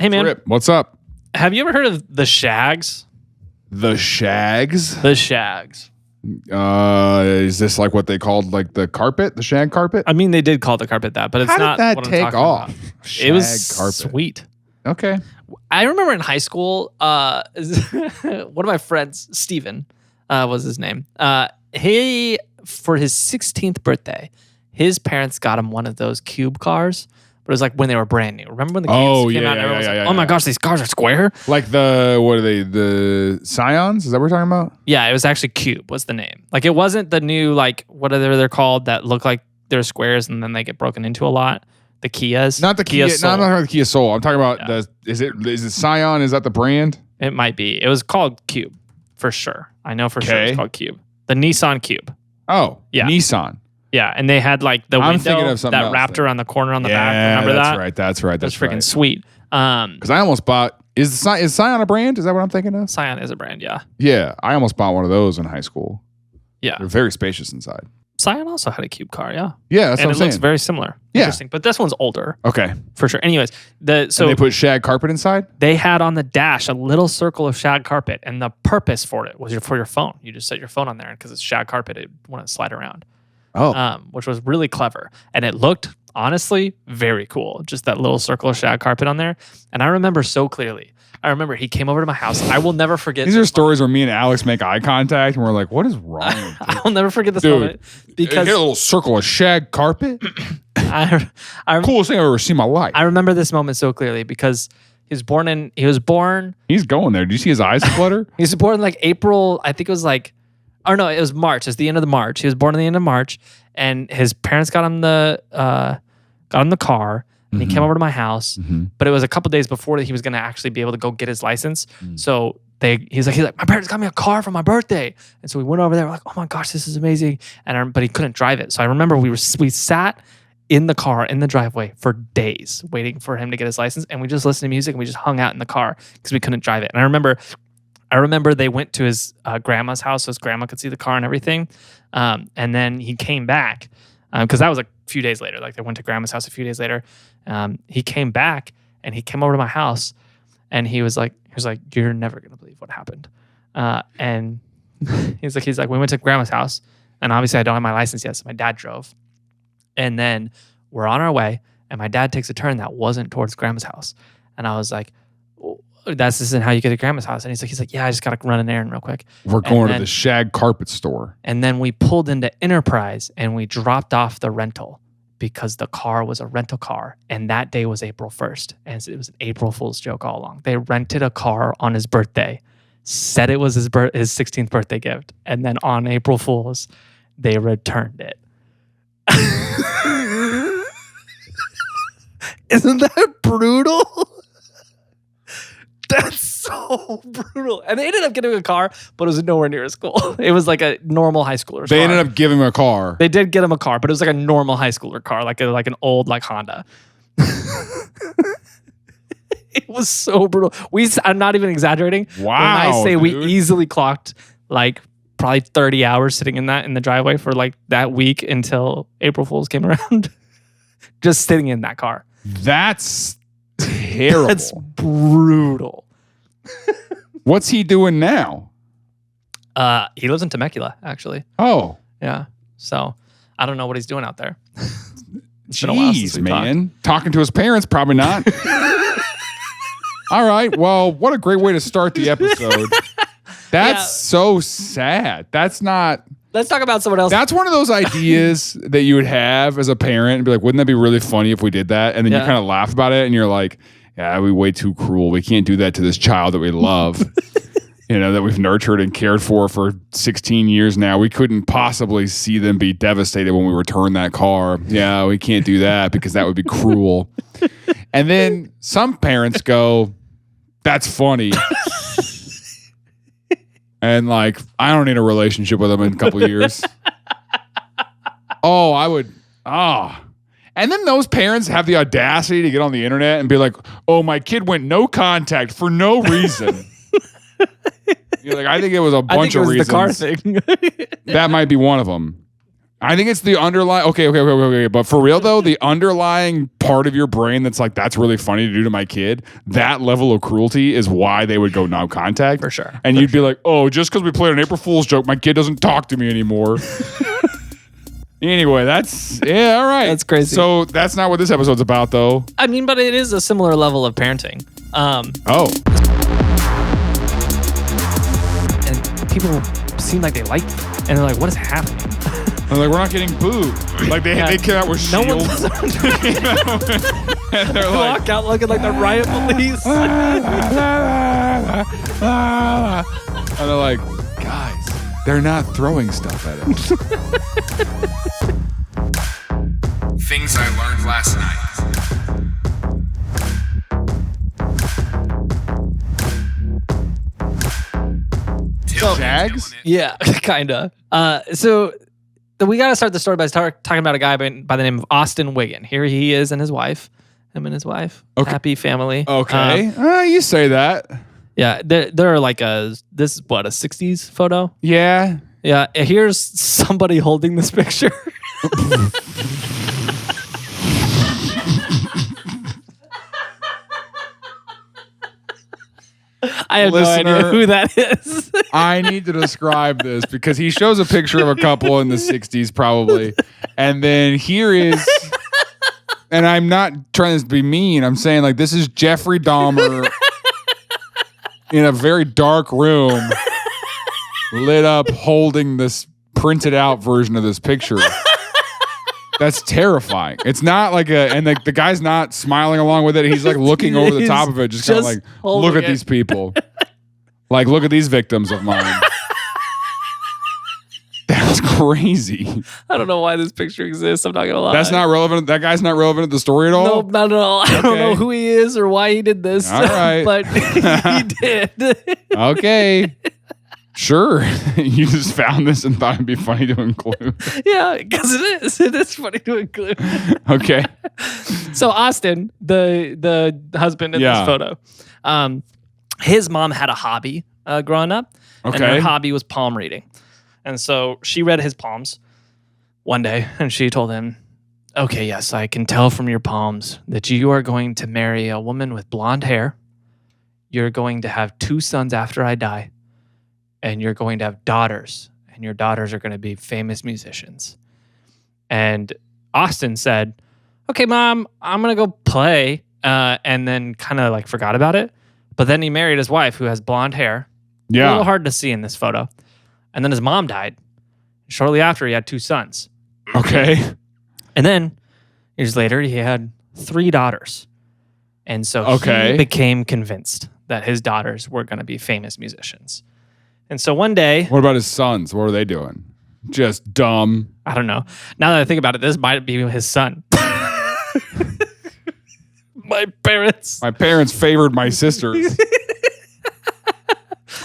Hey, man. Rip, what's up? Have you ever heard of the Shaggs? The Shaggs? The Shaggs. Is this like what they called like the carpet, the shag carpet? I mean, they did call the carpet that, but it's How not did that what I'm take talking off? about. Shag It was carpet. sweet. Okay. I remember in high school, one of my friends, Steven, was his name. He, for his 16th birthday, his parents got him one of those cube cars. But it was like when they were brand new. Remember when the cubes came out and everyone was like, oh my gosh, these cars are square? Like what are they? The Scions? Is that what we're talking about? Yeah, it was actually Cube was the name. Like it wasn't the new, like, whatever they're called that look like they're squares and then they get broken into a lot. The Kias. Not the Kia Soul. No, I'm not talking about the Kia Soul. I'm talking about is it Scion? Is that the brand? It might be. It was called Cube for sure. I know for sure it's called Cube. The Nissan Cube. Oh, yeah. Nissan. Yeah, and they had like the window that wrapped around the corner on the back. Remember that? That's right. That's freaking sweet. Because I almost bought. Is Scion a brand? Is that what I'm thinking of? Scion is a brand, yeah. Yeah, I almost bought one of those in high school. Yeah, they're very spacious inside. Scion also had a cube car, yeah. Yeah, that's what I'm saying. And it looks very similar. Yeah. Interesting, but this one's older. Okay, for sure. Anyways, and they put shag carpet inside. They had on the dash a little circle of shag carpet, and the purpose for it was for your phone. You just set your phone on there, and because it's shag carpet, it wouldn't slide around. Oh, which was really clever, and it looked honestly very cool. Just that little circle of shag carpet on there, and I remember so clearly. I remember he came over to my house. I will never forget. These are stories where me and Alex make eye contact, and we're like, "What is wrong?" I will never forget this moment because a little circle of shag carpet. Coolest thing I've ever seen in my life. I remember this moment so clearly because he was born. He's going there. Do you see his eyes flutter? He was born in like April. I think it was like. Or no, it was March. It's the end of March. He was born at the end of March, and his parents got him the car, and he came over to my house. But it was a couple days before that he was going to actually be able to go get his license. So he's like, my parents got me a car for my birthday, and so we went over there. We're like, oh my gosh, this is amazing! But he couldn't drive it. So I remember we sat in the car in the driveway for days waiting for him to get his license, and we just listened to music and we just hung out in the car because we couldn't drive it. And I remember they went to his grandma's house so his grandma could see the car and everything. And then he came back because that was a few days later. Like they went to grandma's house a few days later. He came back and he came over to my house and he was like, you're never going to believe what happened. And he's like, we went to grandma's house and obviously I don't have my license yet. So my dad drove and then we're on our way and my dad takes a turn that wasn't towards grandma's house. And I was like, this isn't how you get to grandma's house. And he's like, yeah, I just got to run an errand real quick. We're going to the shag carpet store. And then we pulled into Enterprise and we dropped off the rental because the car was a rental car. And that day was April 1st. And it was an April Fool's joke all along. They rented a car on his birthday, said it was his 16th birthday gift. And then on April Fool's, they returned it. Isn't that brutal? That's so brutal. And they ended up getting a car, but it was nowhere near a school. It was like a normal high schooler's car. They ended up giving him a car. They did get him a car, but it was like a normal high schooler car, like an old like Honda. It was so brutal. I'm not even exaggerating. Wow. When I say we easily clocked like probably 30 hours sitting in the driveway for like that week until April Fool's came around. Just sitting in that car. That's terrible. That's brutal. What's he doing now? He lives in Temecula, actually. Oh. Yeah. So I don't know what he's doing out there. It's been a while since we talked. Talking to his parents, probably not. All right. Well, what a great way to start the episode. That's so sad. That's not... Let's talk about someone else. That's one of those ideas that you would have as a parent and be like, wouldn't that be really funny if we did that? And then you kind of laugh about it and you're like, yeah, we're way too cruel. We can't do that to this child that we love, that we've nurtured and cared for 16 years now. We couldn't possibly see them be devastated when we return that car. Yeah, we can't do that because that would be cruel. And then some parents go, that's funny. And like, I don't need a relationship with them in a couple of years. And then those parents have the audacity to get on the internet and be like, oh, my kid went no contact for no reason. You're like, I think it was a bunch of reasons. The car thing. That might be one of them. I think it's the underlying. Okay. But for real though, the underlying part of your brain that's like, that's really funny to do to my kid. That level of cruelty is why they would go no contact. For sure. And you'd be like, oh, just because we played an April Fool's joke, my kid doesn't talk to me anymore. Anyway, all right. That's crazy. So that's not what this episode's about, though. I mean, but it is a similar level of parenting. And people seem like they like it. And they're like, what is happening? I'm like, we're not getting booed. Like, they came out with shields. And they're like, walk out looking like the riot police. And they're like, guys, they're not throwing stuff at us. Things I learned last night. Shaggs? Yeah, kind of. So we got to start the story by talking about a guy by the name of Austin Wiggin. Here he is and his wife. Him and his wife. Okay. Happy family. Okay. You say that. Yeah, they're like this is what, a 60s photo? Yeah. Yeah, here's somebody holding this picture. I have no idea who that is. I need to describe this because he shows a picture of a couple in the 60s probably. And then here is, and I'm not trying to be mean, I'm saying like this is Jeffrey Dahmer in a very dark room lit up holding this printed out version of this picture. That's terrifying. It's not like and the guy's not smiling along with it. He's like looking over the top of it, just kind of like, look at these people. Like, look at these victims of mine. That's crazy. I don't know why this picture exists. I'm not going to lie. That's not relevant. That guy's not relevant to the story at all? Nope, not at all. I don't know who he is or why he did this. All right. But he did. Okay. Sure. You just found this and thought it'd be funny to include. Yeah, because it is. It is funny to include. Okay. So Austin, the husband in this photo, his mom had a hobby growing up. Okay. And her hobby was palm reading. And so she read his palms one day and she told him, okay, yes, I can tell from your palms that you are going to marry a woman with blonde hair. You're going to have 2 sons after I die. And you're going to have daughters, and your daughters are going to be famous musicians. And Austin said, okay, Mom, I'm going to go play, and then kind of like forgot about it. But then he married his wife, who has blonde hair. Yeah. A little hard to see in this photo. And then his mom died. Shortly after, he had 2 sons. Okay. And then, years later, he had 3 daughters. And so he became convinced that his daughters were going to be famous musicians. And so one day... What about his sons? What are they doing? Just dumb. I don't know. Now that I think about it, this might be his son. My parents favored my sisters.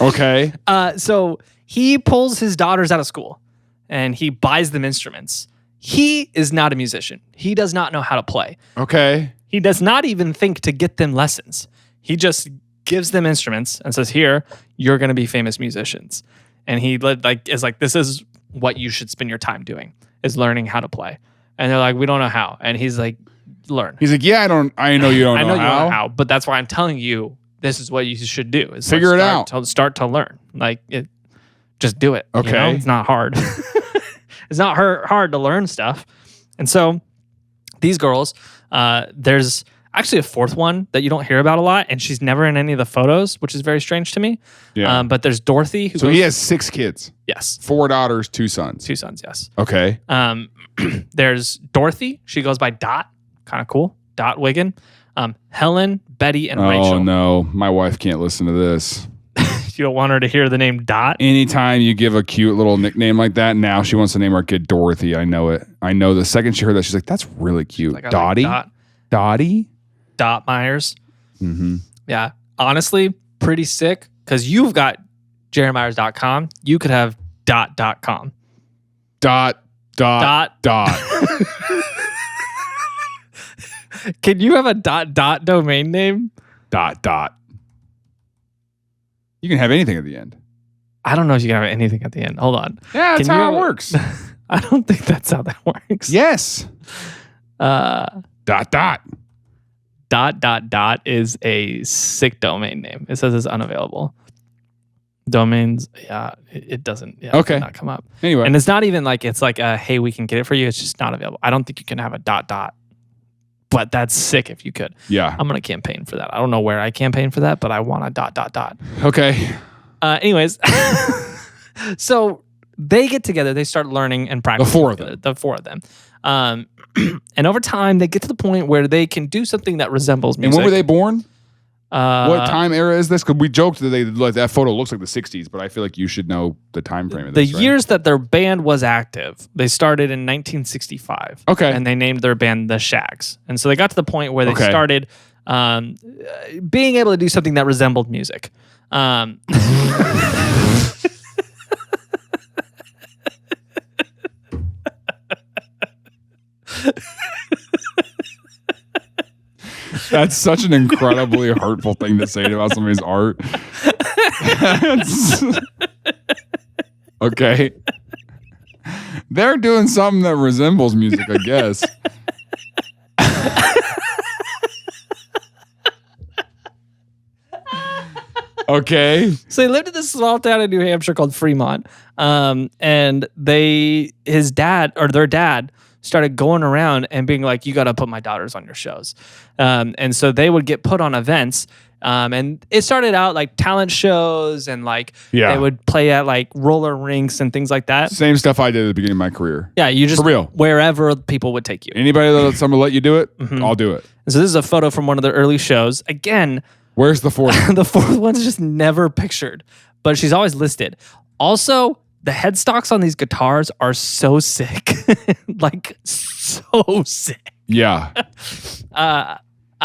Okay. So he pulls his daughters out of school and he buys them instruments. He is not a musician. He does not know how to play. Okay. He does not even think to get them lessons. He just gives them instruments and says, here, you're going to be famous musicians. And he is like, this is what you should spend your time doing, is learning how to play. And they're like, we don't know how. And he's like, learn. He's like, yeah, I know you don't know how. You don't know how, but that's why I'm telling you, this is what you should do. Is figure it out. Start to learn. Just do it. Okay. You know? It's not hard. It's not hard to learn stuff. And so these girls, there's actually a 4th one that you don't hear about a lot, and she's never in any of the photos, which is very strange to me. Yeah. But there's Dorothy. He has 6 kids. Yes. 4 daughters, 2 sons. 2 sons, yes. Okay. There's Dorothy. She goes by Dot. Kind of cool. Dot Wiggin. Helen, Betty, and Rachel. Oh, no. My wife can't listen to this. You don't want her to hear the name Dot? Anytime you give a cute little nickname like that, now she wants to name our kid Dorothy. I know it. I know the second she heard that, she's like, that's really cute. Like, Dottie? Like Dottie? Dot Myers. Mm-hmm. Yeah. Honestly, pretty sick, because you've got JaronMyers.com. You could have .com. Dot. Can you have a .dot domain name? Dot. You can have anything at the end. I don't know if you can have anything at the end. Hold on. Yeah, that's how it works. I don't think that's how that works. Yes. Dot Dot. is a sick domain name. It says it's unavailable. Domains, it doesn't. Yeah, Okay. It did not come up. Anyway. And it's not even like it's like hey, we can get it for you. It's just not available. I don't think you can have a dot. But that's sick if you could. Yeah. I'm gonna campaign for that. I don't know where I campaign for that, but I want a dot. Okay. Anyways, so they get together. They start learning and practicing. The four of them. And over time, they get to the point where they can do something that resembles music. And when were they born? What time era is this? Because we joked that that photo looks like the 60s, but I feel like you should know the time frame of this. The years that their band was active, they started in 1965. Okay. And they named their band the Shaggs. And so they got to the point where they started being able to do something that resembled music. That's such an incredibly hurtful thing to say about somebody's art. Okay. They're doing something that resembles music, I guess. Okay. So they lived in this small town in New Hampshire called Fremont. And their dad started going around and being like, you got to put my daughters on your shows. And so they would get put on events. And it started out like talent shows and like they would play at like roller rinks and things like that. Same stuff I did at the beginning of my career. Yeah, you just For real. Wherever people would take you. Anybody that someone let you do it, I'll do it. And so this is a photo from one of the early shows. Again, where's the fourth? The fourth one's just never pictured, but she's always listed. Also, the headstocks on these guitars are so sick. Like, so sick. Yeah. I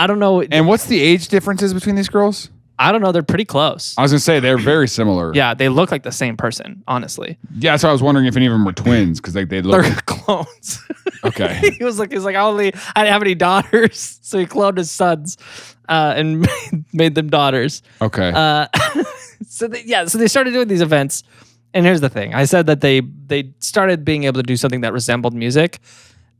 don't know. And what's the age differences between these girls? I don't know. They're pretty close. I was going to say, they're very similar. Yeah, they look like the same person, honestly. Yeah, so I was wondering if any of them were twins, because like they look... They're clones. Okay. He was like, I didn't have any daughters, so he cloned his sons and made them daughters. Okay. So they started doing these events. And here's the thing. I said that they started being able to do something that resembled music.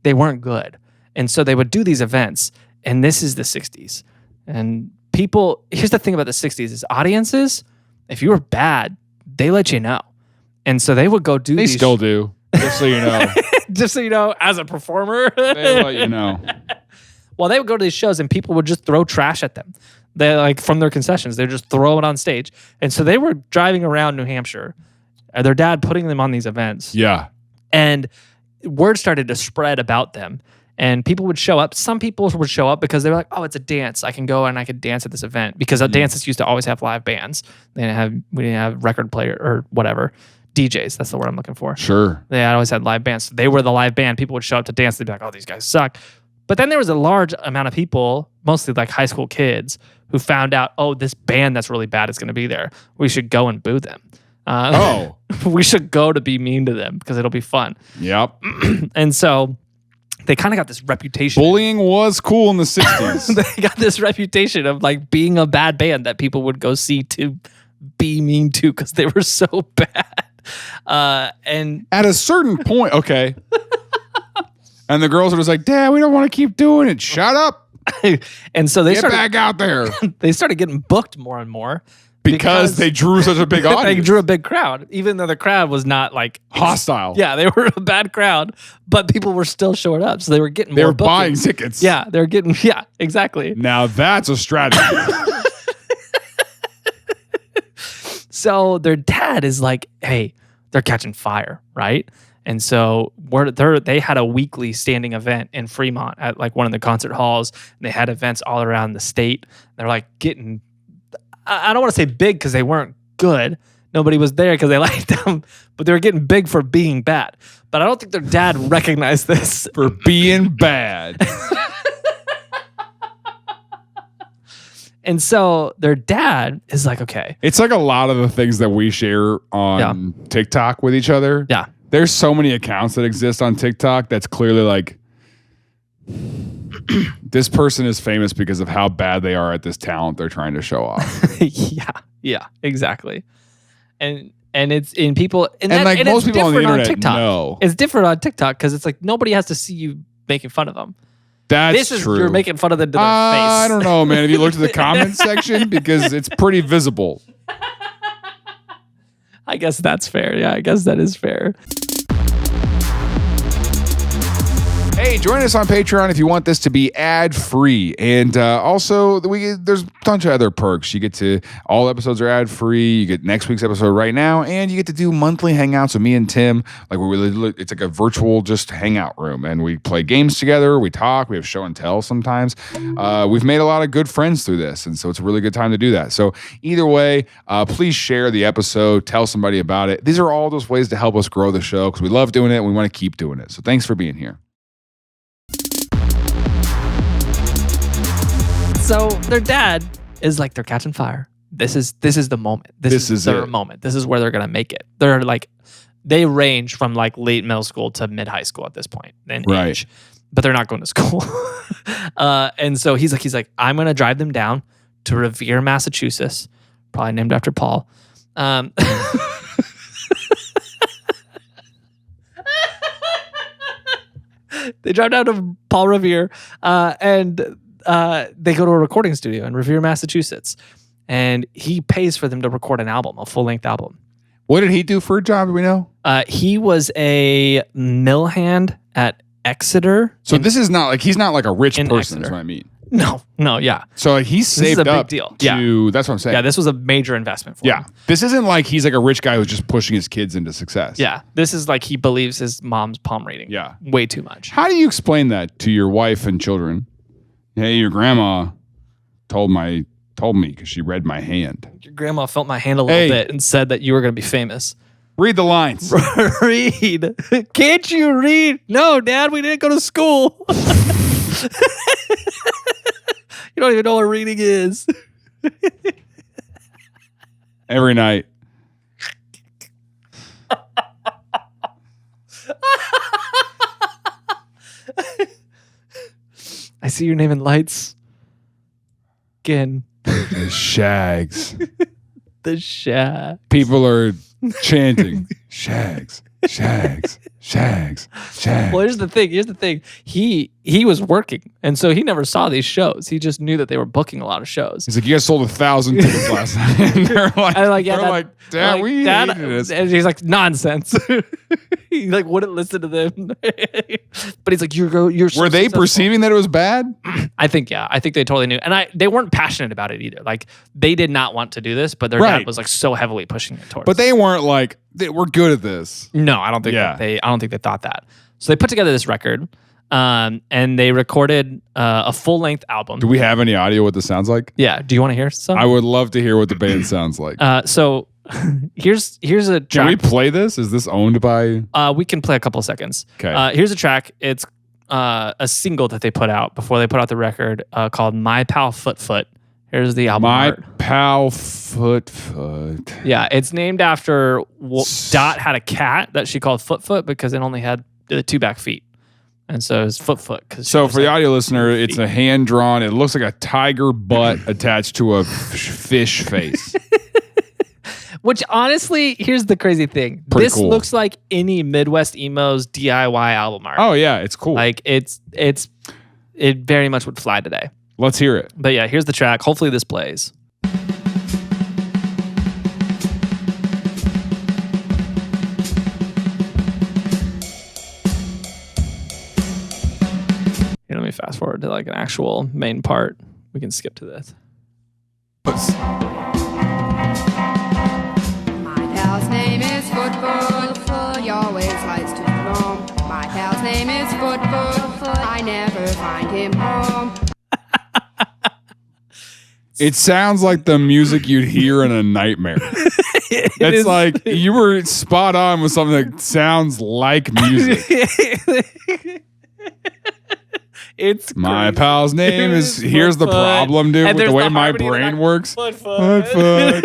They weren't good. And so they would do these events. And this is the 60s. And here's the thing about the 60s is audiences, if you were bad, they let you know. And so they would go do these. They still do, just so you know. Just so you know, as a performer. They let you know. Well, they would go to these shows and people would just throw trash at them. They like from their concessions. They would just throw it on stage. And so they were driving around New Hampshire. Their dad putting them on these events. Yeah. And word started to spread about them. And people would show up. Some people would show up because they were like, oh, it's a dance. I can go and I could dance at this event. Because dances used to always have live bands. We didn't have record player or whatever. DJs, that's the word I'm looking for. Sure. They always had live bands. So they were the live band. People would show up to dance. They'd be like, oh, these guys suck. But then there was a large amount of people, mostly like high school kids, who found out, oh, this band that's really bad is going to be there. We should go and boo them. We should go to be mean to them because it'll be fun. Yep. And so they kind of got this reputation. Bullying was cool in the 60s. They got this reputation of like being a bad band that people would go see to be mean to because they were so bad. And at a certain point, okay. And the girls were just like, Dad, we don't want to keep doing it. Shut up. And so they Get back out there. They started getting booked more and more. Because they drew such a big audience. They drew a big crowd, even though the crowd was not like hostile. Yeah, they were a bad crowd, but people were still showing up, so they were getting. They were buying tickets. Yeah, they were getting. Yeah, exactly. Now that's a strategy. So their dad is like, "Hey, they're catching fire, right?" And so they had a weekly standing event in Fremont at like one of the concert halls. And they had events all around the state. They're like getting. I don't want to say big because they weren't good. Nobody was there because they liked them, but they were getting big for being bad. But I don't think their dad recognized this. For being bad. And so their dad is like, okay. It's like a lot of the things that we share on TikTok with each other. Yeah. There's so many accounts that exist on TikTok that's clearly like, this person is famous because of how bad they are at this talent they're trying to show off. Yeah, exactly. And And it's in people, and like most it's people on the different internet TikTok. know. It's different on TikTok because it's like nobody has to see you making fun of them. That's this is true. You're making fun of them to their face. I don't know, man. Have you looked at the comments section? Because it's pretty visible. I guess that's fair. Yeah, I guess that is fair. Hey, join us on Patreon if you want this to be ad-free. And also, there's a bunch of other perks. You get to, all episodes are ad-free. You get next week's episode right now. And you get to do monthly hangouts with me and Tim. Like it's like a virtual just hangout room. And we play games together. We talk. We have show and tell sometimes. We've made a lot of good friends through this. And so it's a really good time to do that. So either way, please share the episode. Tell somebody about it. These are all those ways to help us grow the show because we love doing it and we want to keep doing it. So thanks for being here. So their dad is like, they're catching fire. This is the moment. This is their moment. This is where they're gonna make it. They're like, they range from like late middle school to mid high school at this point in age, but they're not going to school. And so he's like, I'm gonna drive them down to Revere, Massachusetts, probably named after Paul. They drive down to Paul Revere, and they go to a recording studio in Revere, Massachusetts, and he pays for them to record an album, a full-length album. What did he do for a job? Do we know? He was a mill hand at Exeter. So this is not like, he's not like a rich person, Exeter. is what I mean. No, yeah. So like he saved a up big deal. to, that's what I'm saying. Yeah, this was a major investment for him. This isn't like he's like a rich guy who's just pushing his kids into success. Yeah, this is like he believes his mom's palm reading. Yeah. Way too much. How do you explain that to your wife and children? Hey, your grandma told me because she read my hand. Your grandma felt my hand a little bit and said that you were going to be famous. Read the lines. Read. Can't you read? No, Dad, we didn't go to school. You don't even know what reading is. Every night. I see your name in lights. Again. The Shaggs. The Shag. People are chanting Shaggs, Shaggs, Shaggs, Shaggs. Well, here's the thing. He was working, and so he never saw these shows. He just knew that they were booking a lot of shows. He's like, you guys sold 1,000 tickets last night. And they're like, Dad, we hated this. And he's like, nonsense. He like wouldn't listen to them. But he's like, you're so Were they successful. perceiving that it was bad? I think they totally knew, and they weren't passionate about it either. Like they did not want to do this, but their dad was like so heavily pushing it towards. But they weren't like, we're good at this. No, I don't think I don't think they thought that. So they put together this record, and they recorded a full length album. Do we have any audio what this sounds like? Yeah. Do you want to hear some? I would love to hear what the band sounds like. So here's a track. Can we play this? Is this owned by? We can play a couple of seconds. Okay. Here's a track. It's a single that they put out before they put out the record called My Pal Foot Foot. Here's the album art. Pal Foot Foot. Yeah, it's named after Dot had a cat that she called Foot Foot because it only had the two back feet. And so it's Foot Foot. So for the audio listener, it's a hand drawn. It looks like a tiger butt attached to a fish face. Which honestly, here's the crazy thing. Pretty cool. Looks like any Midwest Emo's DIY album art. Oh yeah, it's cool. Like it very much would fly today. Let's hear it. But yeah, here's the track. Hopefully this plays. Here, let me fast forward to like an actual main part. We can skip to this. My pal's name is Foot Foot Foot. He always likes to roam. My pal's name is Foot Foot Foot. I never find him home. It sounds like the music you'd hear in a nightmare. It's like you were spot on with something that sounds like music. It's my crazy. pal's name is. Here's the problem, dude, with the way my brain works. Foot Foot.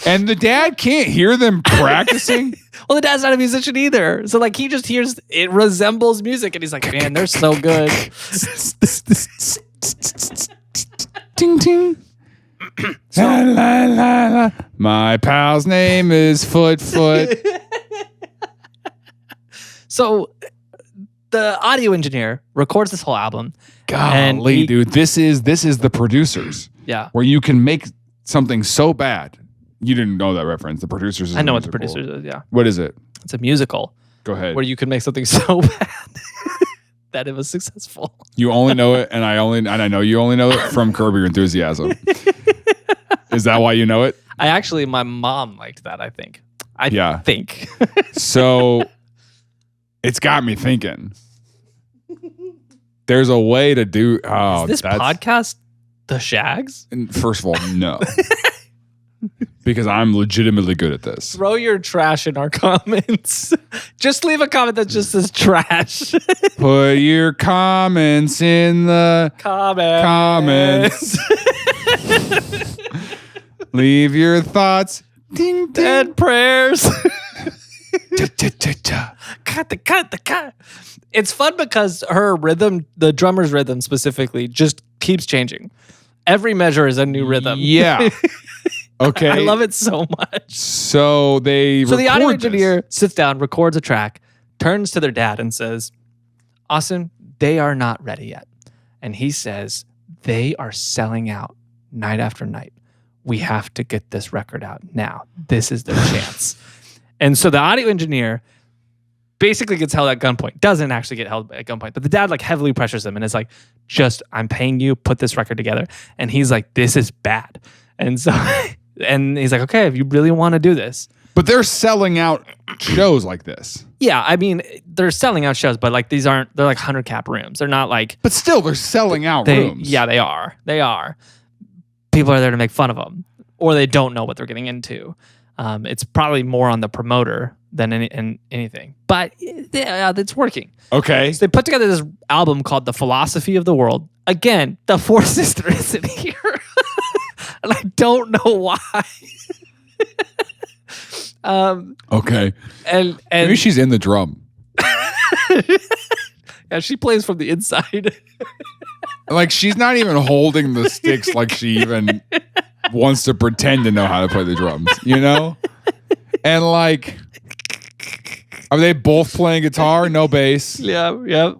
And the dad can't hear them practicing. Well, the dad's not a musician either. So like he just hears it resembles music and he's like, man, they're so good. Ting ting. La, la, la, la. My pal's name is Foot. So the audio engineer records this whole album. Golly, dude, this is the producers. Yeah. Where you can make something so bad. You didn't know that reference. The producers is I know a what the musical. producers is, yeah. What is it? It's a musical. Go ahead. Where you can make something so bad that it was successful. You only know it, and I know you only know it from Curb Your Enthusiasm. Is that why you know it? My mom liked that, I think. I think. So it's got me thinking. There's a way to do. Oh, is this podcast the Shaggs? First of all, no. Because I'm legitimately good at this. Throw your trash in our comments. Just leave a comment that just says trash. Put your comments in the comments. Leave your thoughts. Ding, ding. And prayers. Cut. It's fun because her rhythm, the drummer's rhythm specifically, just keeps changing. Every measure is a new rhythm. Yeah. Okay. I love it so much. So the audio engineer sits down, records a track, turns to their dad and says, Austin, they are not ready yet. And he says, they are selling out night after night. We have to get this record out now. This is their chance. And so the audio engineer basically gets held at gunpoint. Doesn't actually get held at gunpoint, but the dad like heavily pressures him and is like, I'm paying you, put this record together. And he's like, this is bad. And so, and he's like, okay, if you really want to do this. But they're selling out shows like this. Yeah, I mean, they're selling out shows, but like they're like 100 cap rooms. They're not like. But still, they're selling out rooms. Yeah, they are. They are. People are there to make fun of them, or they don't know what they're getting into. It's probably more on the promoter than anything, but yeah, it's working. Okay. So they put together this album called The Philosophy of the World. Again, the fourth sister isn't here. And I don't know why. Okay. And maybe she's in the drum. Yeah, she plays from the inside. Like she's not even holding the sticks like she even wants to pretend to know how to play the drums, you know? And like, are they both playing guitar? No bass. Yeah.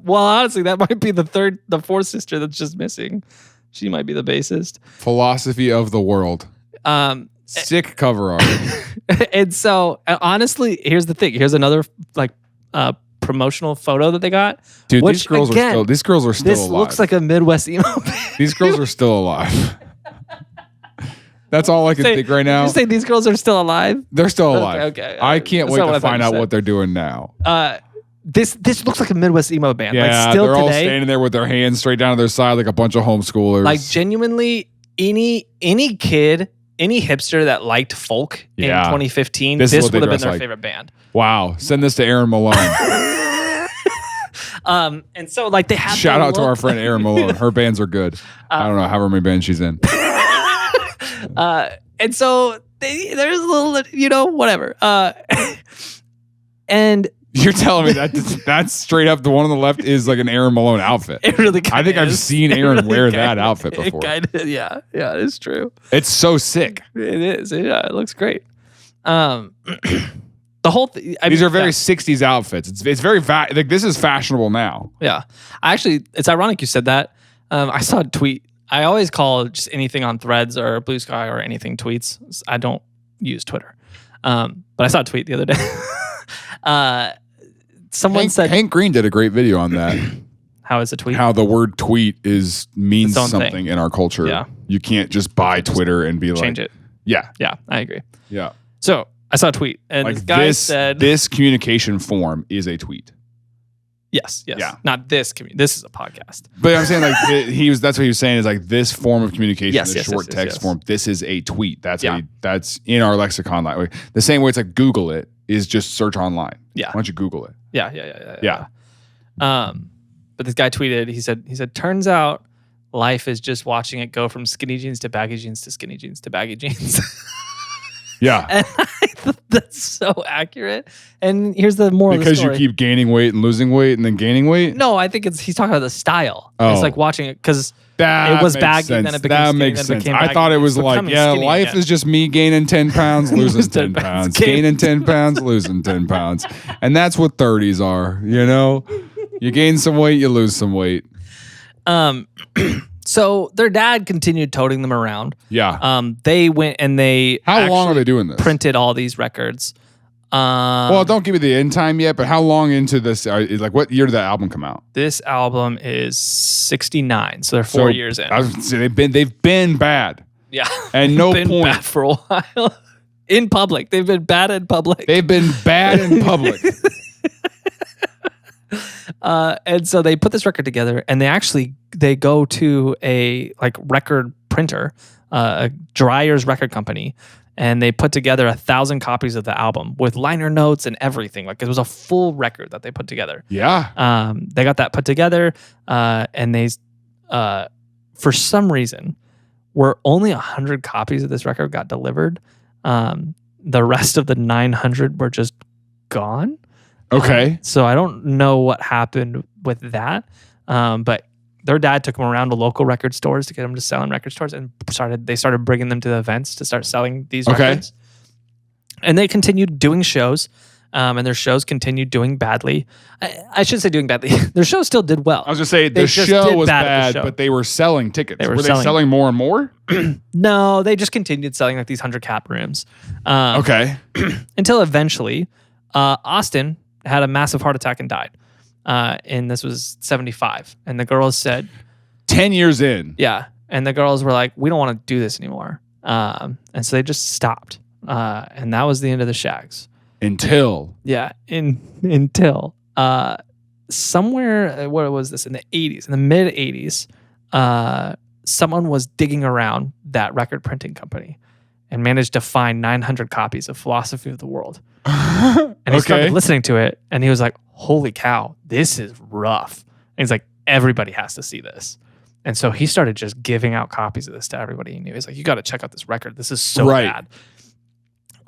Well, honestly, that might be the fourth sister that's just missing. She might be the bassist. Philosophy of the World. Sick cover art. And so, honestly, here's the thing. Here's another like promotional photo that they got. Dude, which, these girls are still alive. This looks like a Midwest emo band. These girls are still alive. That's all I can think right now. Did you say these girls are still alive? They're still alive. Okay. I can't wait to find out what they're doing now. This looks like a Midwest emo band. Yeah, like still they're today, all standing there with their hands straight down to their side like a bunch of homeschoolers. Like genuinely, any kid, any hipster that liked folk in 2015, this would have been their favorite band. Wow. Send this to Aaron Malone. And so like they have shout out to our friend Aaron Malone. Her bands are good. I don't know however many bands she's in. And so there's a little, whatever. And you're telling me that's straight up the one on the left is like an Aaron Malone outfit. It really I think I've seen Aaron wear that outfit before. Yeah, it's true. It's so sick. It is. Yeah, it looks great. The whole thing. These are very 60s outfits. It's very like this is fashionable now. Yeah. It's ironic you said that. I saw a tweet. I always call just anything on Threads or Blue Sky or anything tweets. I don't use Twitter. But I saw a tweet the other day. Someone said Hank Green did a great video on that. How is a tweet? How the word tweet means something thing in our culture. Yeah. You can't just buy Twitter and be like change it. Yeah. Yeah, I agree. Yeah. So I saw a tweet and like this guy said this communication form is a tweet. Yes. Yeah. Not this this is a podcast. But I'm saying like that's what he was saying is like this form of communication, short text form, this is a tweet. That's in our lexicon. Like the same way it's like Google it is just search online. Yeah. Why don't you Google it? Yeah. But this guy tweeted, he said, turns out life is just watching it go from skinny jeans to baggy jeans to skinny jeans to baggy jeans. Yeah. And I thought that's so accurate. And here's the moral of the story. Because you keep gaining weight and losing weight and then gaining weight? No, I think he's talking about the style. Oh. It's like watching it because That it was makes baggy, sense. then it became that skinny, makes then it sense. became I baggy. thought it It's was like, becoming yeah, skinny life again. is just me gaining 10 pounds, losing 10 pounds, gaining 10 pounds, losing 10 pounds. And that's what 30s are, you know? You gain some weight, you lose some weight. So their dad continued toting them around. Yeah. They went and they How long are they doing this? printed all these records. Well, don't give me the end time yet, but how long into this? Like, what year did that album come out? This album is 69, so they're 4 years in. I was gonna say, they've been bad. Yeah, And no been point. bad for a while in public. They've been bad in public. They've been bad in public. And so they put this record together, and they go to a like record printer, a Dreyer's record company, and they put together 1,000 copies of the album with liner notes and everything. Like it was a full record that they put together. Yeah. They got that put together, and they, for some reason, were only 100 copies of this record got delivered. The rest of the 900 were just gone. Okay. So I don't know what happened with that, but their dad took them around to local record stores to get them to sell in record stores, and they started bringing them to the events to start selling these records. And they continued doing shows, and their shows continued doing badly. I should say doing badly. Their show still did well. I was going to say, They the just show did was bad at the bad, show. but they were selling tickets. They were they selling- selling more and more? No, they just continued selling like these 100 cap rooms. Okay. Until eventually, Austin had a massive heart attack and died. And this was 75. And the girls said, 10 years in. yeah. And the girls were like, we don't want to do this anymore. And so they just stopped. And that was the end of the Shaggs. Until. Yeah. Until somewhere, what was this? In the 80s, in the mid 80s, someone was digging around that record printing company and managed to find 900 copies of Philosophy of the World. And he started listening to it, and he was like, holy cow, this is rough. And he's like, everybody has to see this. And so he started just giving out copies of this to everybody he knew. He's like, you got to check out this record. This is so bad.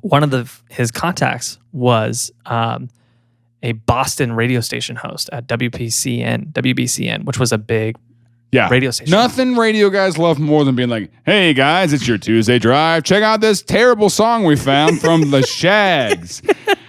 One of his contacts was a Boston radio station host at WBCN, which was a big radio station. Nothing radio guys love more than being like, hey guys, it's your Tuesday drive. Check out this terrible song we found from the Shaggs.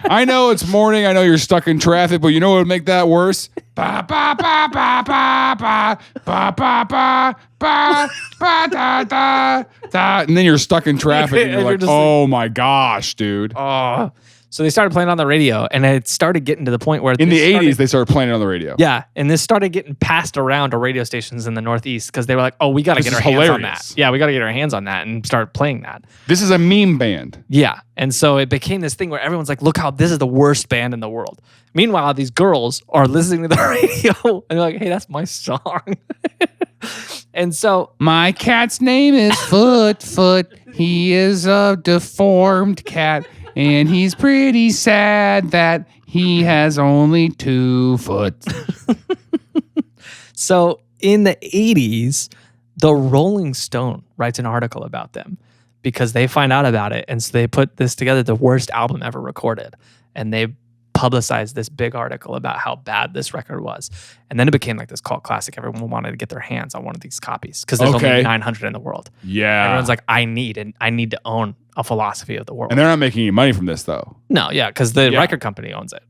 I know it's morning. I know you're stuck in traffic, but you know what would make that worse? Ba ba ba ba ba ba ba ba ba ba ba da da da. And then you're stuck in traffic, and you're like, oh my gosh, dude. Oh. So they started playing on the radio, and it started getting to the point where in the 80s they started playing it on the radio. Yeah, and this started getting passed around to radio stations in the Northeast because they were like, "Oh, we got to get our hands on that." Yeah, we got to get our hands on that and start playing that. This is a meme band. Yeah, and so it became this thing where everyone's like, "Look how this is the worst band in the world." Meanwhile, these girls are listening to the radio and they're like, "Hey, that's my song." And so my cat's name is Foot. He is a deformed cat. And he's pretty sad that he has only 2 foot. So in the 80s, the Rolling Stone writes an article about them because they find out about it. And so they put this together, the worst album ever recorded. And they publicized this big article about how bad this record was. And then it became like this cult classic. Everyone wanted to get their hands on one of these copies because there's only 900 in the world. Yeah. Everyone's like, I need to own a Philosophy of the World. And they're not making any money from this though. No, yeah, because the record company owns it.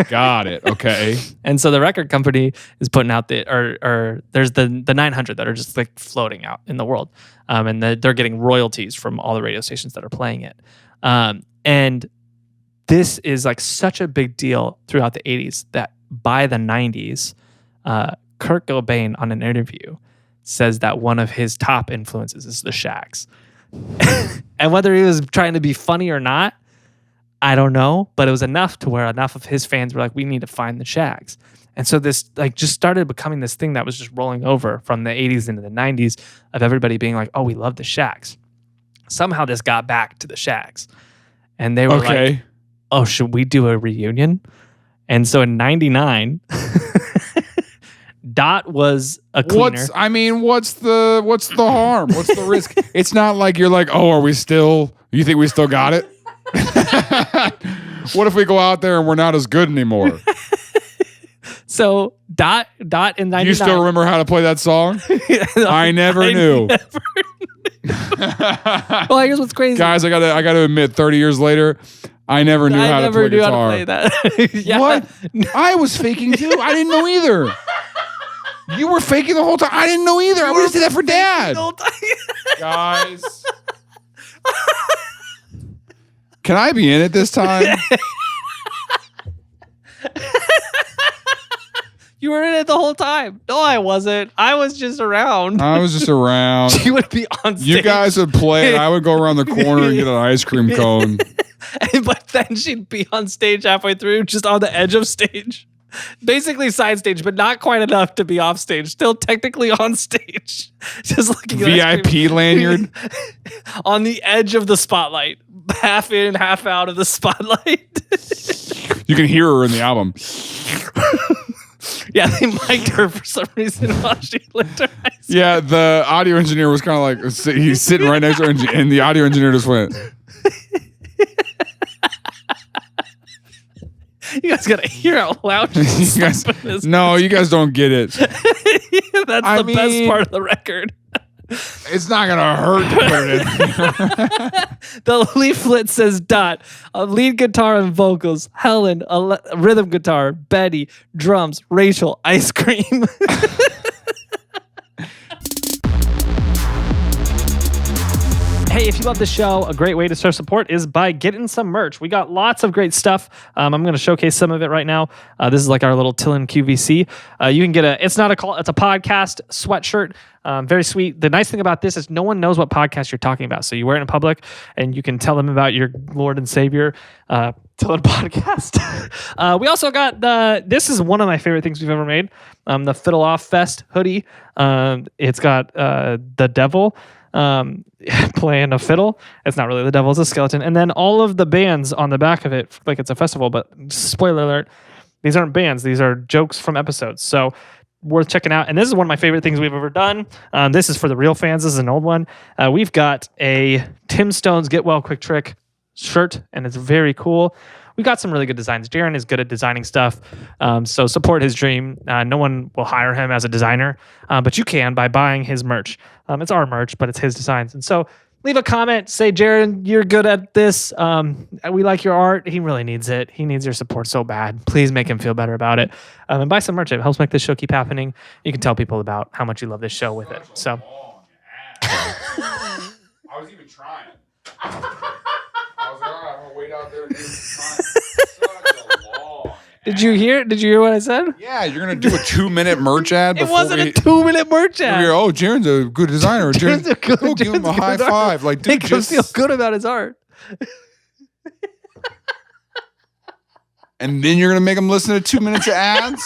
Got it. Okay. And so the record company is putting out or there's the 900 that are just like floating out in the world. And they're getting royalties from all the radio stations that are playing it. And this is like such a big deal throughout the 80s that by the 90s, Kurt Cobain on an interview says that one of his top influences is the Shaggs. And whether he was trying to be funny or not, I don't know, but it was enough to where enough of his fans were like, we need to find the Shaggs. And so this like just started becoming this thing that was just rolling over from the 80s into the 90s of everybody being like, oh, we love the Shaggs. Somehow this got back to the Shaggs. And they were like, oh, should we do a reunion? And so in 99, Dot was a cleaner. What's the harm? What's the risk? It's not like you're like, oh, you think we still got it? What if we go out there and we're not as good anymore? So Dot in 99. You still remember how to play that song? I never knew. Well, here's what's crazy. Guys, I gotta admit, 30 years later, I never knew how to play guitar. How to play that. Yeah. What? I was faking too. I didn't know either. You were faking the whole time. I didn't know either. I would have did that for Dad. Guys. Can I be in it this time? You were in it the whole time. No, I wasn't. I was just around. I was just around. She would be on stage. You guys would play, and I would go around the corner and get an ice cream cone. But then she'd be on stage halfway through, just on the edge of stage. Basically side stage, but not quite enough to be off stage. Still technically on stage. Just looking at VIP lanyard. On the edge of the spotlight. Half in, half out of the spotlight. You can hear her in the album. Yeah, they mic'd her for some reason while she licked her ice. Yeah, the audio engineer was kind of like, he's sitting right next to her, and the audio engineer just went. You guys gotta hear how loud she's you guys don't get it. That's the best part of the record. It's not gonna hurt to put it in. The leaflet says Dot, a lead guitar and vocals, Helen, a rhythm guitar, Betty, drums, Rachel, ice cream. Hey, if you love the show, a great way to show support is by getting some merch. We got lots of great stuff. I'm going to showcase some of it right now. This is like our little TILLN QVC. You can get it's a podcast sweatshirt. Very sweet. The nice thing about this is no one knows what podcast you're talking about. So you wear it in public and you can tell them about your Lord and Savior, TILLN podcast. We also got this is one of my favorite things we've ever made. The Fiddle Off Fest hoodie. It's got the devil playing a fiddle. It's not really the devil, it's a skeleton. And then all of the bands on the back of it, like it's a festival, but spoiler alert, these aren't bands, these are jokes from episodes. So worth checking out. And this is one of my favorite things we've ever done. This is for the real fans. This is an old one. We've got a Tim Stone's Get Well Quick Trick shirt, and it's very cool. We got some really good designs. Jaron is good at designing stuff, so support his dream. No one will hire him as a designer, but you can by buying his merch. It's our merch, but it's his designs. And so leave a comment, say, Jaron, you're good at this. We like your art. He really needs it. He needs your support so bad. Please make him feel better about it. And buy some merch. It helps make this show keep happening. You can tell people about how much you love this show with it. So I was even trying. I was like, all right, I'm going to wait out there and do this. Did you hear what I said? Yeah, you're going to do a 2-minute merch ad. It wasn't a 2-minute merch ad. Oh, Jaron's a good designer. Jaron's a good Go give him a high five. Like, dude, make him feel good about his art. And then you're going to make him listen to 2 minutes of ads?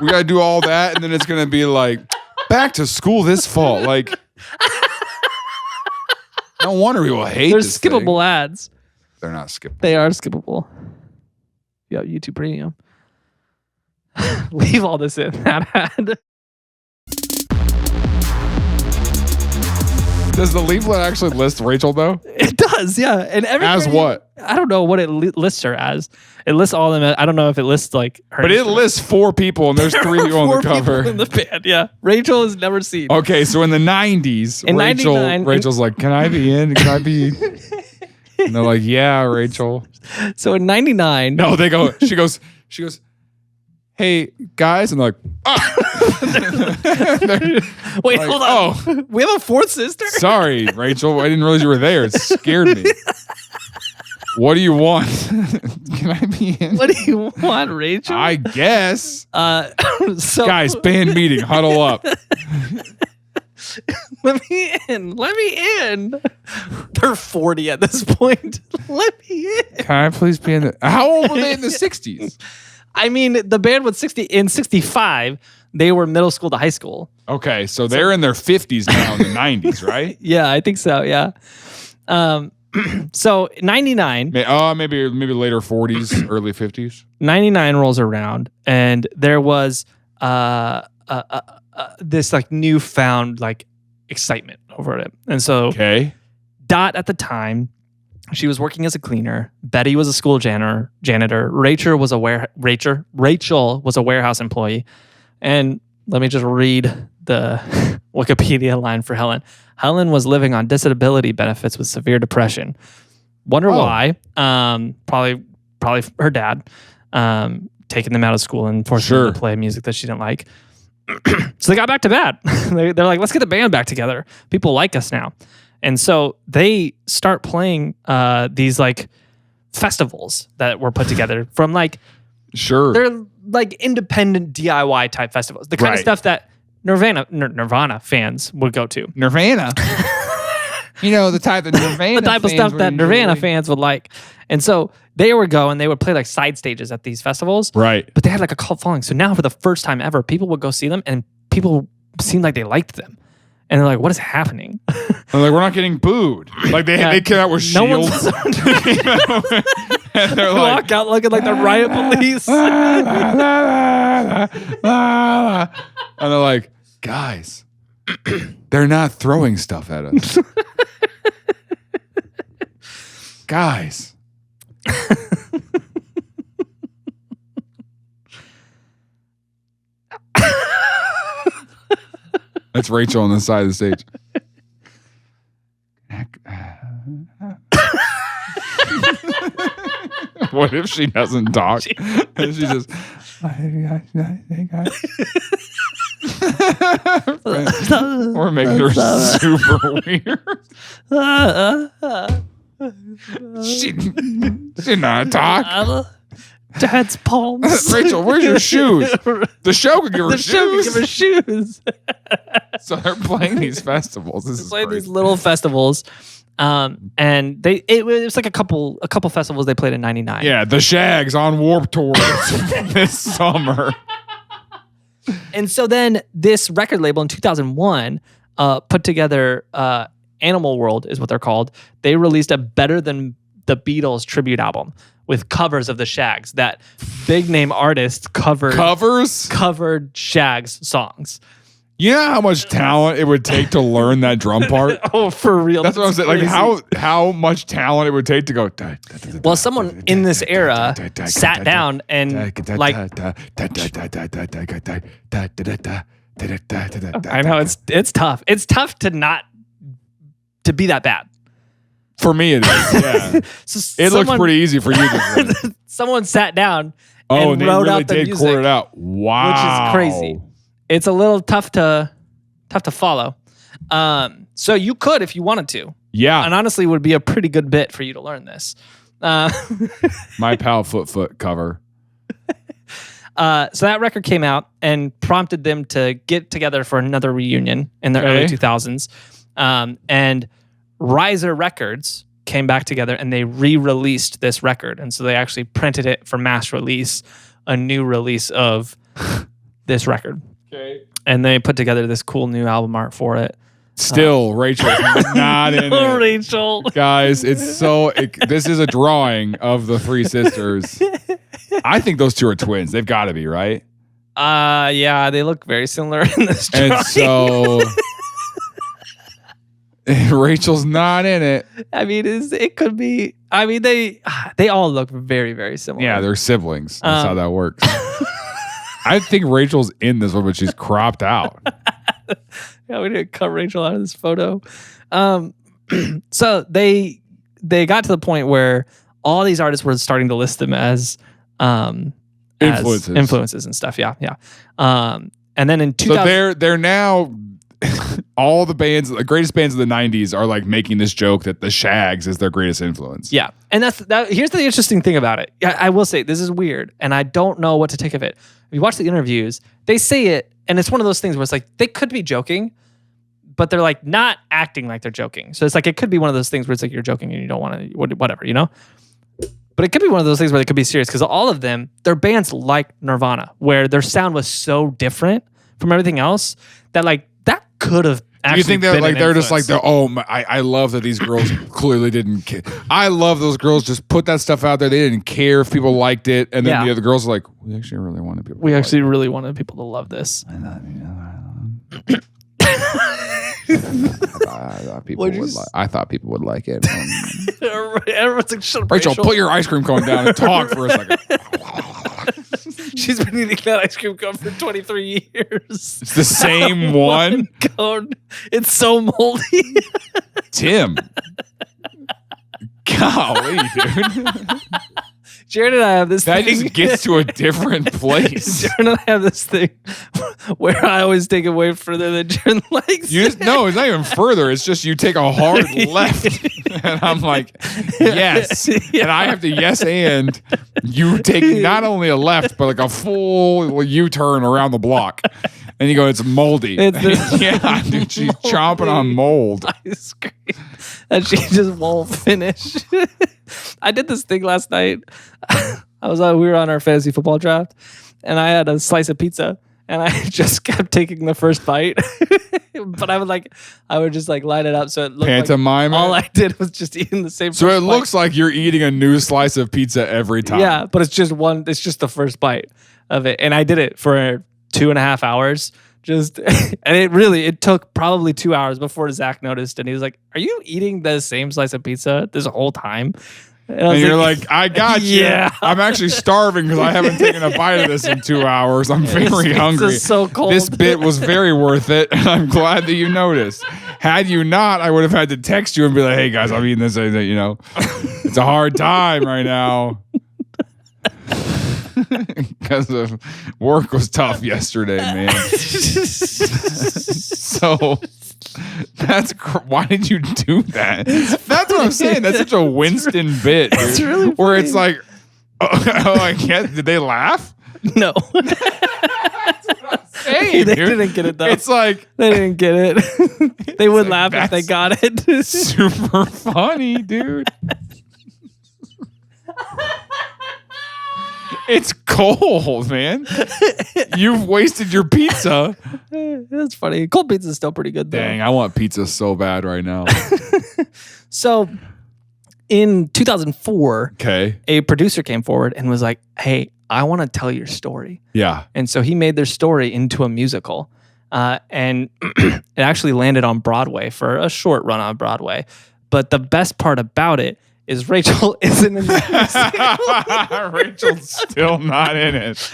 We got to do all that, and then it's going to be like, back to school this fall. Like, no wonder people hate this They're skippable ads. They're not skippable. They are skippable. Yeah, YouTube Premium. Leave all this in that ad. Does the leaflet actually list Rachel, though? It does, yeah. And as what? I don't know what it lists her as. It lists all of them. I don't know if it lists like her. But it lists 4 people, and there's 3 people on the cover. In the band, yeah. Rachel is never seen. Okay, so in the 90s, Rachel's like, can I be in? Can I be? And they're like, yeah, Rachel. So in 99. No, she goes, hey, guys. And they're like, wait, hold on. Oh, we have a 4th sister? Sorry, Rachel. I didn't realize you were there. It scared me. What do you want? Can I be in? What do you want, Rachel? I guess. So guys, band meeting. Huddle up. Let me in. They're 40 at this point. Let me in. Can I please be in the... How old were they in the 60s? I mean, the band was 65. They were middle school to high school. Okay, so they're in their 50s now in the 90s, right? Yeah, I think so, yeah. So 99. Maybe later 40s, early 50s. 99 rolls around, and there was this like newfound like excitement over it. And so okay. Dot at the time She was working as a cleaner. Betty was a school janitor. Rachel was a warehouse employee. And let me just read the Wikipedia line for Helen. Helen was living on disability benefits with severe depression. Wonder why? Probably her dad taking them out of school and forcing them to play music that she didn't like. So they got back to bed. They're like, let's get the band back together. People like us now. And so they start playing these like festivals that were put together from like, they're like independent DIY type festivals. The kind of stuff that Nirvana fans would go to. Nirvana? You know, the type of Nirvana the type of stuff that Nirvana fans would like. And so they would go and they would play like side stages at these festivals. Right. But they had like a cult following. So now for the first time ever, people would go see them and people seemed like they liked them. And they're like, what is happening? They're like, we're not getting booed. Like they came out with shields. And they're like, walk out looking like the riot police. And they're like, guys, they're not throwing stuff at us. Guys. That's Rachel on the side of the stage. What if she doesn't talk? And she just, hey guys. We're making her super weird. She did not talk. Dad's palms. Rachel, where's your shoes? The show could give her shoes. So they're playing these festivals. These little festivals. And it was like a couple festivals they played in 99. Yeah, the Shaggs on Warped Tour this summer. And so then this record label in 2001 put together Animal World is what they're called. They released a Better Than the Beatles tribute album with covers of the Shaggs. That big name artist covered Shaggs songs. You know how much talent it would take to learn that drum part? Oh, for real. That's what I'm saying. Like how much talent it would take to go. Well, someone in this era sat down and like. I know it's tough. It's tough to be that bad. For me, it is. Yeah. It looks pretty easy for you. Someone sat down and wrote really out the music, chord it out. Wow, which is crazy. It's a little tough to follow. So you could if you wanted to. Yeah, and honestly, it would be a pretty good bit for you to learn this. My pal Foot cover. So that record came out and prompted them to get together for another reunion in the early 2000s. And Riser Records came back together and they re-released this record. And so they actually printed it for mass release, a new release of this record. Okay. And they put together this cool new album art for it. Still, Rachel's not in it. Rachel. Guys, this is a drawing of the three sisters. I think those two are twins. They've got to be, right? Yeah, they look very similar in this drawing. And so Rachel's not in it. I mean, it could be. I mean, they all look very, very similar. Yeah, they're siblings. That's how that works. I think Rachel's in this one, but she's cropped out. Yeah, we need to cut Rachel out of this photo. So they got to the point where all these artists were starting to list them as influences and stuff. Yeah. And then in 2000, so they're now all the greatest bands of the 90s are like making this joke that the Shaggs is their greatest influence. Yeah. And here's the interesting thing about it. I will say this is weird and I don't know what to take of it. If you watch the interviews, they say it and it's one of those things where it's like they could be joking, but they're like not acting like they're joking. So it's like it could be one of those things where it's like you're joking and you don't want to, whatever, you know? But it could be one of those things where they could be serious because all of them, they're bands like Nirvana, where their sound was so different from everything else that like that could have actually. You think that like they're just like I love that these girls clearly didn't care. I love those girls just put that stuff out there. They didn't care if people liked it, and then the other girls are like, we actually really wanted people. Really wanted people to love this. I thought people would like it. Everyone's like, shut up, Rachel, put your ice cream cone down and talk for a second. She's been eating that ice cream cone for 23 years. It's the same one cone. It's so moldy. Tim. Golly, dude. Jaron and I have this that thing. Just gets to a different place. Jaron and I have this thing where I always take it way further than Jaron likes. No, it's not even further. It's just you take a hard left. And I'm like, yes. Yeah. And I have to yes and you take not only a left, but like a full U-turn around the block. And you go, it's moldy. Yeah, dude, she's chomping on mold. Ice cream. And she just won't finish. I did this thing last night. We were on our fantasy football draft, and I had a slice of pizza, and I just kept taking the first bite. But I would just like line it up so it looked pantomime. Like all I did was just eating the same. So it looks like you're eating a new slice of pizza every time. Yeah, but it's just one. It's just the first bite of it, and I did it for 2.5 hours. And it took probably 2 hours before Zach noticed, and he was like, "Are you eating the same slice of pizza this whole time?" And you're like, "I got you. Yeah. I'm actually starving because I haven't taken a bite of this in 2 hours. I'm very hungry. It's so cold. This bit was very worth it, and I'm glad that you noticed. Had you not, I would have had to text you and be like, "Hey guys, I'm eating this. It's a hard time right now." Because of work was tough yesterday, man. So why did you do that? That's what I'm saying. That's such a Winston bit, dude. It's really where funny. It's like, I can't. Did they laugh? No. Hey, they dude. didn't get it though. It's like they didn't get it. They would laugh if they got it. Super funny, dude. It's cold, man. You've wasted your pizza. That's funny. Cold pizza is still pretty good, though. Dang, I want pizza so bad right now. So, in 2004, okay, a producer came forward and was like, "Hey, I want to tell your story." Yeah. And so he made their story into a musical. And it actually landed on Broadway for a short run on Broadway. But the best part about it is Rachel isn't in the musical. Rachel's still not in it.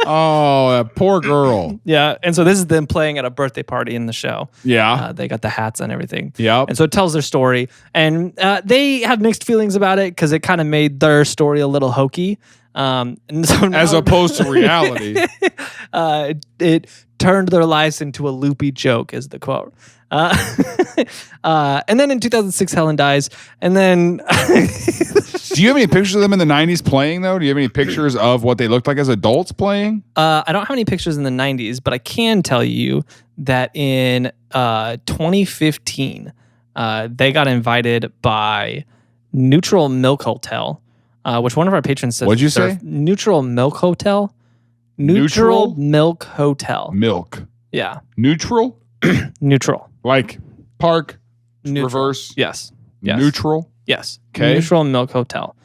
Oh, that poor girl. Yeah. And so this is them playing at a birthday party in the show. Yeah. They got the hats and everything. Yep. And so it tells their story. And they have mixed feelings about it because it kind of made their story a little hokey. And so as opposed to reality. It turned their lives into a loopy joke, is the quote. And then in 2006, Helen dies. And then... Do you have any pictures of them in the 90s playing, though? Do you have any pictures of what they looked like as adults playing? I don't have any pictures in the 90s, but I can tell you that in 2015, they got invited by Neutral Milk Hotel, which one of our patrons says... What'd you say? Neutral Milk Hotel? Neutral Milk Hotel. Milk. Yeah. Neutral? Neutral. Like park, Neutral. reverse? Yes. Neutral? Yes. Okay. Neutral Milk Hotel,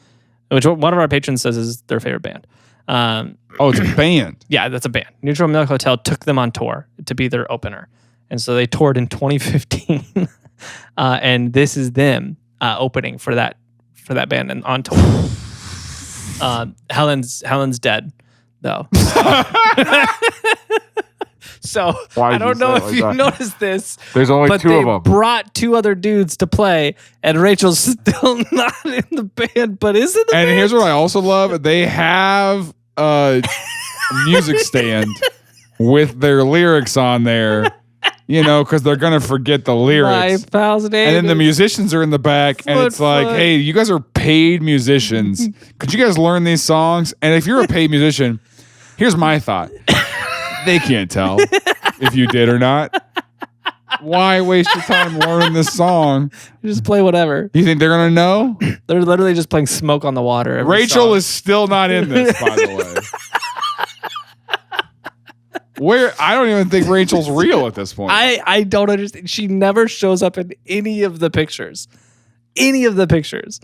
which one of our patrons says is their favorite band. It's a band. Yeah, that's a band. Neutral Milk Hotel took them on tour to be their opener. And so they toured in 2015. And this is them opening for that band and on tour. Helen's dead, though. So I don't know if you noticed this. There's only two of them. Brought two other dudes to play, and Rachel's still not in the band, but is in the band. And here's what I also love: they have a music stand with their lyrics on there. Because they're gonna forget the lyrics. My pal's name. And then the musicians are in the back, and it's like, hey, you guys are paid musicians. Could you guys learn these songs? And if you're a paid musician, here's my thought. They can't tell if you did or not. Why waste your time learning this song? Just play whatever. You think they're going to know? They're literally just playing Smoke on the Water. Rachel is still not in this, by the way. I don't even think Rachel's real at this point. I don't understand. She never shows up in any of the pictures. Any of the pictures.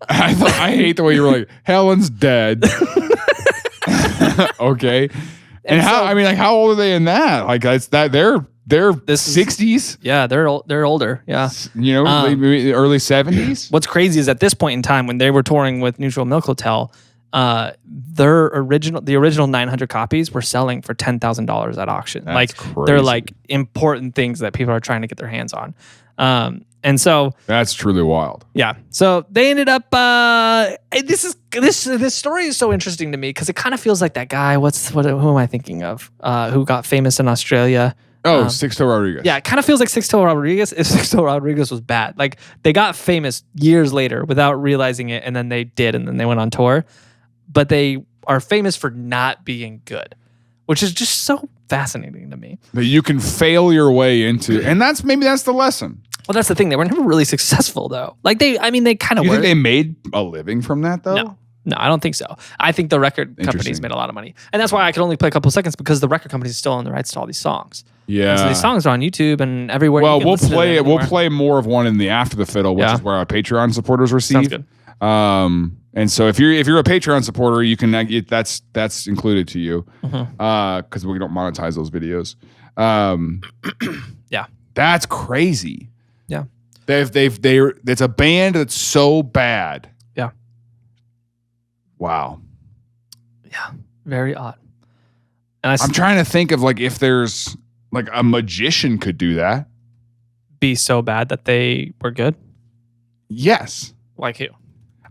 I hate the way you were like, Helen's dead. Okay. And how? I mean, like, how old are they in that? Like, it's that they're 60s. Yeah, they're older. Yeah, you know, maybe early 70s. What's crazy is at this point in time when they were touring with Neutral Milk Hotel, the original 900 copies were selling for $10,000 at auction. That's like crazy. They're like important things that people are trying to get their hands on. And so that's truly wild. Yeah. So they ended up. This story is so interesting to me because it kind of feels like that guy. Who am I thinking of? Who got famous in Australia? Oh, Sixto Rodriguez. Yeah, it kind of feels like Sixto Rodriguez. If Sixto Rodriguez was bad, like they got famous years later without realizing it, and then they did, and then they went on tour. But they are famous for not being good, which is just so fascinating to me. That you can fail your way into, and that's the lesson. Well, that's the thing. They were never really successful, though. Like they kind of were. You think they made a living from that, though? No, I don't think so. I think the record companies made a lot of money. And that's why I could only play a couple seconds because the record companies still own the rights to all these songs. Yeah. And so these songs are on YouTube and everywhere. Well, we'll play it. We'll play more of one in the After the Fiddle, which is where our Patreon supporters receive. Sounds good. And so if you're a Patreon supporter, you can that's included to you because we don't monetize those videos. Yeah. That's crazy. Yeah. It's a band that's so bad. Yeah. Wow. Yeah. Very odd. And I'm trying to think of like if there's like a magician could do that. Be so bad that they were good? Yes. Like who?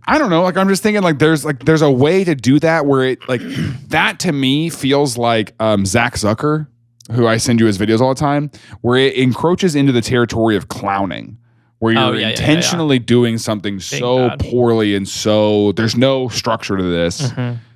I don't know. Like I'm just thinking like there's a way to do that where it like that to me feels like Zach Zucker, who I send you his videos all the time, where it encroaches into the territory of clowning, where you're intentionally doing something so poorly and so there's no structure to this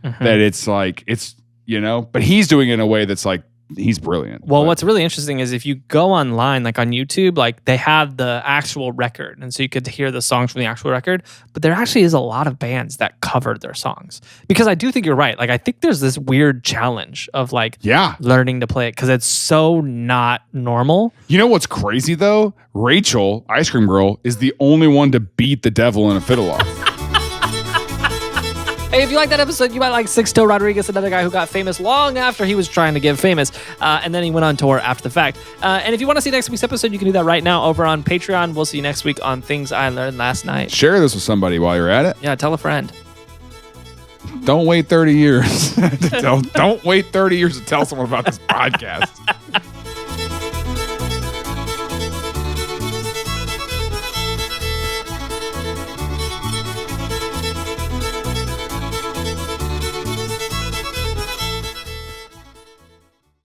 that it's like but he's doing it in a way that's like he's brilliant. Well, what's really interesting is if you go online, like on YouTube, like they have the actual record. And so you could hear the songs from the actual record. But there actually is a lot of bands that covered their songs. Because I do think you're right. Like I think there's this weird challenge of like learning to play it because it's so not normal. You know what's crazy though? Rachel, Ice Cream Girl, is the only one to beat the devil in a fiddle off. Hey, if you like that episode, you might like Sixto Rodriguez, another guy who got famous long after he was trying to get famous. And then he went on tour after the fact. And if you want to see next week's episode, you can do that right now over on Patreon. We'll see you next week on Things I Learned Last Night. Share this with somebody while you're at it. Yeah, tell a friend. Don't wait 30 years. Don't wait 30 years to tell someone about this podcast.